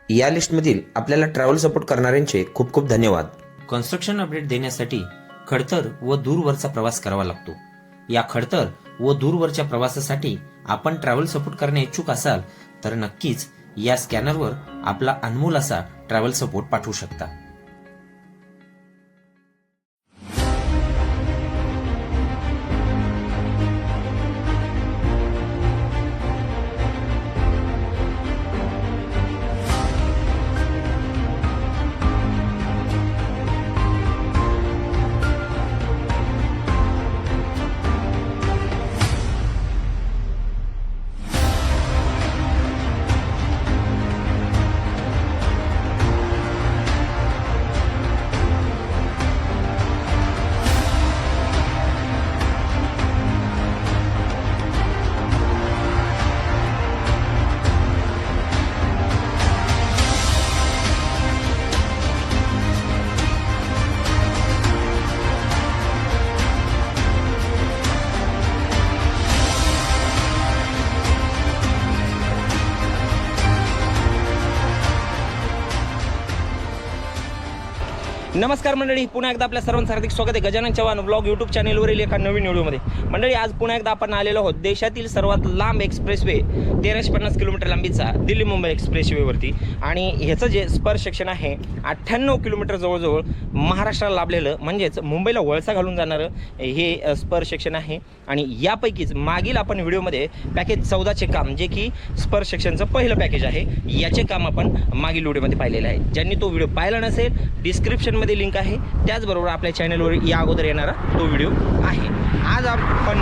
या लिस्टमधील आपल्याला ट्रॅव्हल सपोर्ट करणाऱ्यांचे खूप खूप धन्यवाद। कन्स्ट्रक्शन अपडेट देण्यासाठी खडतर व दूरवरचा प्रवास करावा लागतो। या खडतर व दूरवरच्या प्रवासासाठी आपण ट्रॅव्हल सपोर्ट करणे इच्छुक असाल तर नक्कीच या स्कॅनरवर आपला अनमोल असा ट्रॅव्हल सपोर्ट पाठवू शकता। नमस्कार मंडळी, पुन्हा एकदा आपल्या सर्वांचं हार्दिक स्वागत आहे गजानन चव्हाण ब्लॉग यूट्यूब चॅनलवरील एका नवीन व्हिडिओमध्ये। मंडळी, आज पुन्हा एकदा आपण आलेलो आहोत देशातील सर्वात लांब एक्सप्रेसवे 1350 किलोमीटर लांबीचा दिल्ली मुंबई एक्सप्रेसवेवरती। आणि ह्याचं जे स्पर सेक्शन आहे 98 किलोमीटर जवळजवळ महाराष्ट्राला लाभलेलं, म्हणजेच मुंबईला वळसा घालून जाणारं हे स्पर सेक्शन आहे। आणि यापैकीच मागील आपण व्हिडिओमध्ये पॅकेज 14चे काम, जे की स्पर सेक्शनचं पहिलं पॅकेज आहे, याचे काम आपण मागील व्हिडिओमध्ये पाहिलेलं आहे। ज्यांनी तो व्हिडिओ पाहिला नसेल, डिस्क्रिप्शनमध्ये लिंक आहे, त्याचबरोबर आपल्या चॅनलवर या अगोदर येणारा तो व्हिडिओ आहे। आज आपण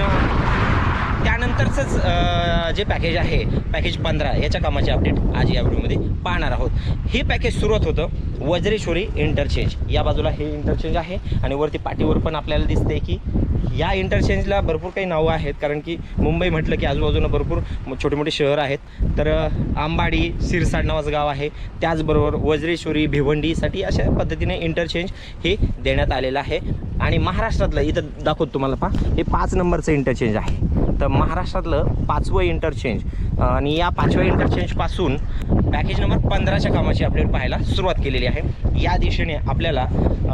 त्यानंतरच जे पॅकेज आहे पॅकेज 15 याच्या कामाचे अपडेट आज या व्हिडिओमध्ये पाहणार आहोत। हे पॅकेज सुरुवात होतं वज्रेश्वरी इंटरचेंज, या बाजूला हे इंटरचेंज आहे आणि वरती पाठीवर पण आपल्याला दिसते की या इंटरचेंजला भरपूर काही नावं आहेत, कारण की मुंबई म्हटलं की आजूबाजूला भरपूर छोटे मोठे शहर आहेत। तर आंबाडी, सिरसाड नावाचं गाव आहे, त्याचबरोबर वज्रेश्वरी, भिवंडीसाठी अशा पद्धतीने इंटरचेंज हे देण्यात आलेलं आहे। आणि महाराष्ट्रातलं इथं दाखवतो तुम्हाला, पहा हे 5 नंबरचं इंटरचेंज आहे। तर महाराष्ट्रातलं 5वं इंटरचेंज, आणि या 5व्या इंटरचेंजपासून पॅकेज नंबर 15च्या कामाची अपडेट पाहायला सुरुवात केलेली आहे। या दिशेने आपल्याला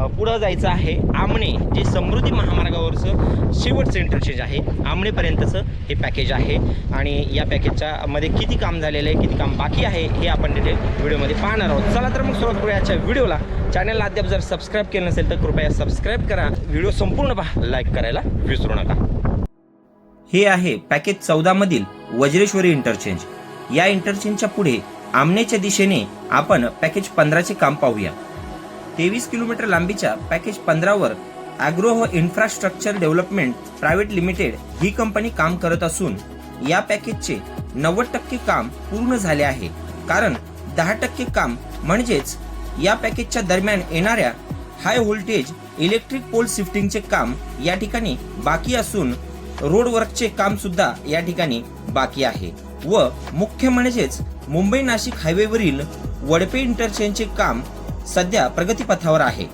पुढं जायचं आहे आमणे, जे समृद्धी महामार्गावरचं शेवटचं इंटरचेंज आहे, आमणेपर्यंतचं हे पॅकेज आहे। आणि या पॅकेजच्या मध्ये किती काम झालेलं आहे, किती काम बाकी आहे, हे आपण डिटेल व्हिडिओमध्ये पाहणार आहोत। चला तर मग सुरुवात करूया आजच्या व्हिडिओला। चॅनलला अद्याप जर सबस्क्राईब केलं नसेल तर कृपया सबस्क्राईब करा, व्हिडिओ संपूर्ण पहा, लाईक करायला विसरू नका। हे आहे पॅकेज 14 मधील वज्रेश्वरी इंटरचेंज। या इंटरचेंजच्या पुढे आमनेच्या दिशेने आपण पॅकेज 15चे काम पाहूया। 23 किलोमीटर लांबीच्या पॅकेज 15वर agro infrastructure development private limited ही कंपनी काम करत असून या पॅकेजचे 90% काम पूर्ण झाले आहे, कारण 10% काम म्हणजेच या पॅकेजच्या दरम्यान येणाऱ्या हाय व्होल्टेज इलेक्ट्रिक पोल शिफ्टिंगचे काम या ठिकाणी बाकी असून रोड वर्कचे काम सुद्धा या ठिकाणी बाकी आहे। व मुख्य म्हणजेच मुंबई नाशिक हायवेवरील वडपे इंटरचेंजचे काम सध्या प्रगतीपथावर आहे।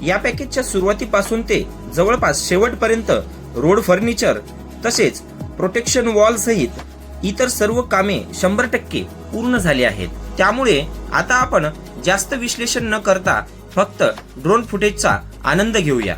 या पॅकेजच्या सुरुवातीपासून ते जवळपास शेवटपर्यंत रोड फर्निचर तसेच प्रोटेक्शन वॉल सहित इतर सर्व कामे 100% पूर्ण झाली आहेत। त्यामुळे आता आपण जास्त विश्लेषण न करता फक्त ड्रोन फुटेजचा आनंद घेऊया।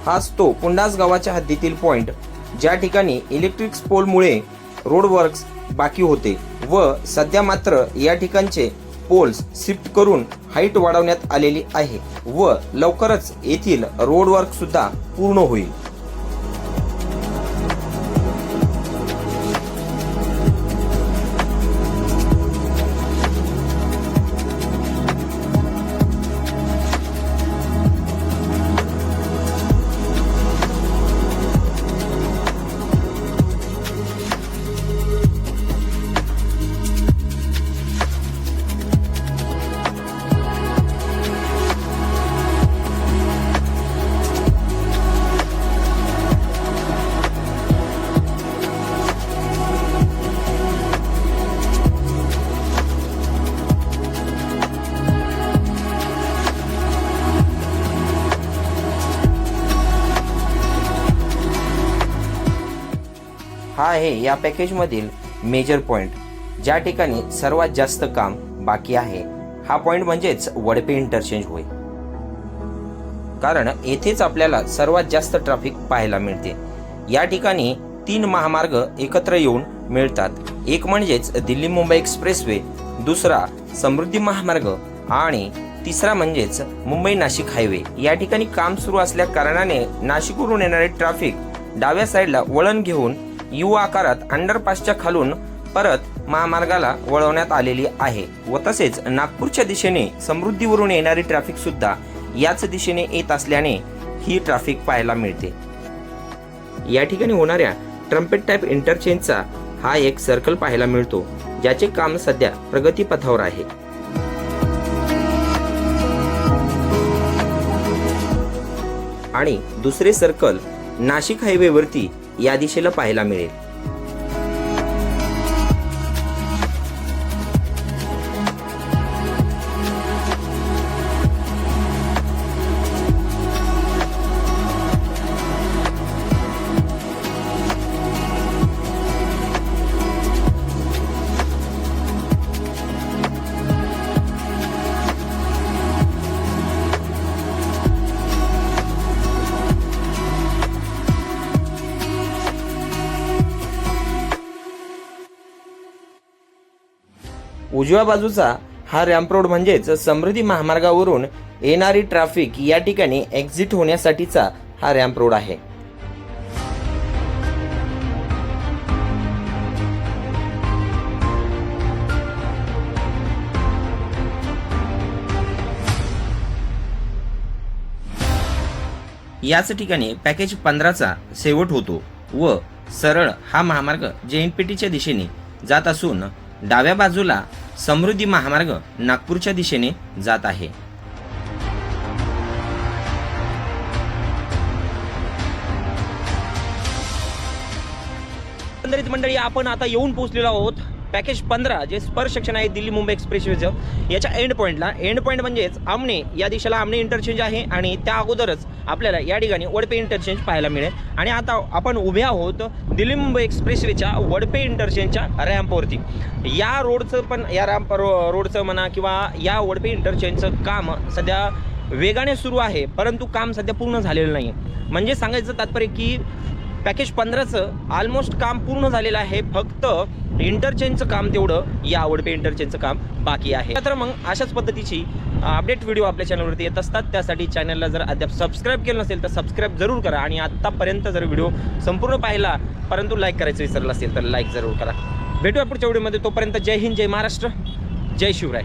हाच तो पुंडास गावाच्या हद्दीतील पॉइंट, ज्या ठिकाणी इलेक्ट्रिक पोलमुळे रोड वर्क्स बाकी होते व सध्या मात्र या ठिकाणचे पोल्स शिफ्ट करून हाईट वाढवण्यात आलेली आहे व लवकरच येथील रोड वर्क सुद्धा पूर्ण होईल. हा आहे या पॅकेजमधील मेजर पॉइंट, ज्या ठिकाणी सर्वात जास्त काम बाकी आहे. हा पॉइंट म्हणजेच वडपे इंटरचेंज होय, कारण येथेच आपल्याला सर्वात जास्त ट्रॅफिक पाहायला मिळते. या ठिकाणी 3 महामार्ग एकत्र येऊन मिळतात. एक म्हणजेच दिल्ली मुंबई एक्सप्रेसवे, दुसरा समृद्धी महामार्ग आणि तिसरा म्हणजेच मुंबई नाशिक हायवे. या ठिकाणी काम सुरू असल्या कारणाने नाशिकवरून येणारे ट्रॅफिक डाव्या साईडला वळण घेऊन यू आकारात अंडरपासच्या खालून परत महामार्गाला वळवण्यात आलेली आहे व तसेच नागपूरच्या दिशेने समृद्धीवरून येणारी ट्रॅफिक सुद्धा याच दिशेने येत असल्याने ही ट्रॅफिक पाहायला मिळते. या ठिकाणी होणाऱ्या ट्रम्पेट टाईप इंटरचेंजचा हा एक सर्कल पाहायला मिळतो, ज्याचे काम सध्या प्रगतीपथावर आहे. आणि दुसरे सर्कल नाशिक हायवेवरती या दिशेला पाहायला मिळेल. उजव्या बाजूचा हा रॅम्प रोड म्हणजेच समृद्धी महामार्गावरून येणारी ट्रॅफिक या ठिकाणी एक्झिट होण्यासाठीचा हा रॅम्प रोड आहे. याच ठिकाणी पॅकेज 15चा शेवट होतो व सरळ हा महामार्ग JNPTच्या दिशेने जात असून डाव्या बाजूला समृद्धी महामार्ग नागपूरच्या दिशेने जात आहे. एकंदरीत मंडळी, आपण आता येऊन पोहोचलेलो आहोत पॅकेज 15, जे स्पर्श सेक्शन आहे दिल्ली मुंबई एक्सप्रेसवेचं, याच्या एंड पॉईंटला. एंड पॉईंट म्हणजेच आमने, या दिशेला आमने इंटरचेंज आहे आणि त्या अगोदरच आपल्याला या ठिकाणी वडपे इंटरचेंज पाहायला मिळेल. आणि आता आपण उभे आहोत दिल्ली मुंबई एक्सप्रेसवेच्या वडपे इंटरचेंजच्या रॅम्पवरती. या रोडचं पण, या रॅम्प रोडचं म्हणा किंवा या वडपे इंटरचेंजचं काम सध्या वेगाने सुरू आहे, परंतु काम सध्या पूर्ण झालेलं नाही. म्हणजे सांगायचं तात्पर्य की पॅकेज 15चं ऑलमोस्ट काम पूर्ण झालेलं आहे, फक्त इंटरचेंजचं काम तेवढं, या वडपे इंटरचेंजचं काम बाकी आहे. तर मग अशाच पद्धतीची अपडेट व्हिडिओ आपल्या चॅनलवरती येत असतात. त्यासाठी चॅनलला जर अद्याप सबस्क्राईब केलं नसेल तर सबस्क्राईब जरूर करा. आणि आत्तापर्यंत जर व्हिडिओ संपूर्ण पाहिला परंतु लाईक करायचं विसरलं असेल तर लाईक जरूर करा. भेटूया पुढच्या व्हिडिओमध्ये. तोपर्यंत जय हिंद, जय महाराष्ट्र, जय शिवराय.